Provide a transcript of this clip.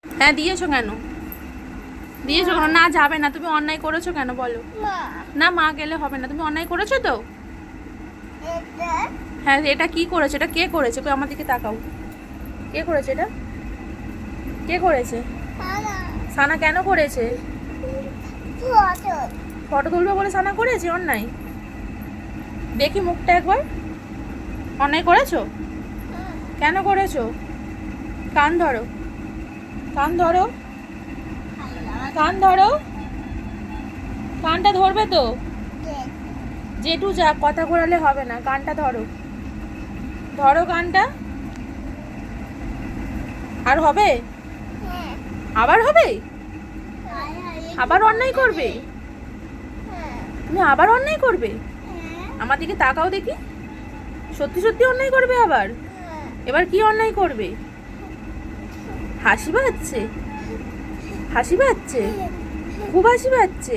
হ্যাঁ দিয়েছো কেন? দিয়েছো কেন? না যাবে না, তুমি অন্যায় করেছো কেন বলো? না মা গেলে হবে না, তুমি অন্যায় করেছো তো। হ্যাঁ এটা কি করেছে? এটা কে করেছে? কই আমার দিকে তাকাও। কে করেছে এটা? কে করেছে? সানা কেন করেছে? ফটো তুলবে বলে সানা করেছে অন্যায়? দেখি মুখটা একবার। অন্যায় করেছো? কেন করেছো? কান ধরো, কান ধরো, কান ধরো। কানটা ধরবে তো? জেঠু যা, কথা ঘোরালে হবে না, কানটা ধরো, ধরো কানটা। আর হবে? আবার হবে? আবার অন্যায় করবে? তুমি আবার অন্যায় করবে? আমার দিকে তাকাও দেখি। সত্যি সত্যি অন্যায় করবে আবার? এবার কি অন্যায় করবে? হাসি পাচ্ছে? হাসি পাচ্ছে? খুব হাসি পাচ্ছে?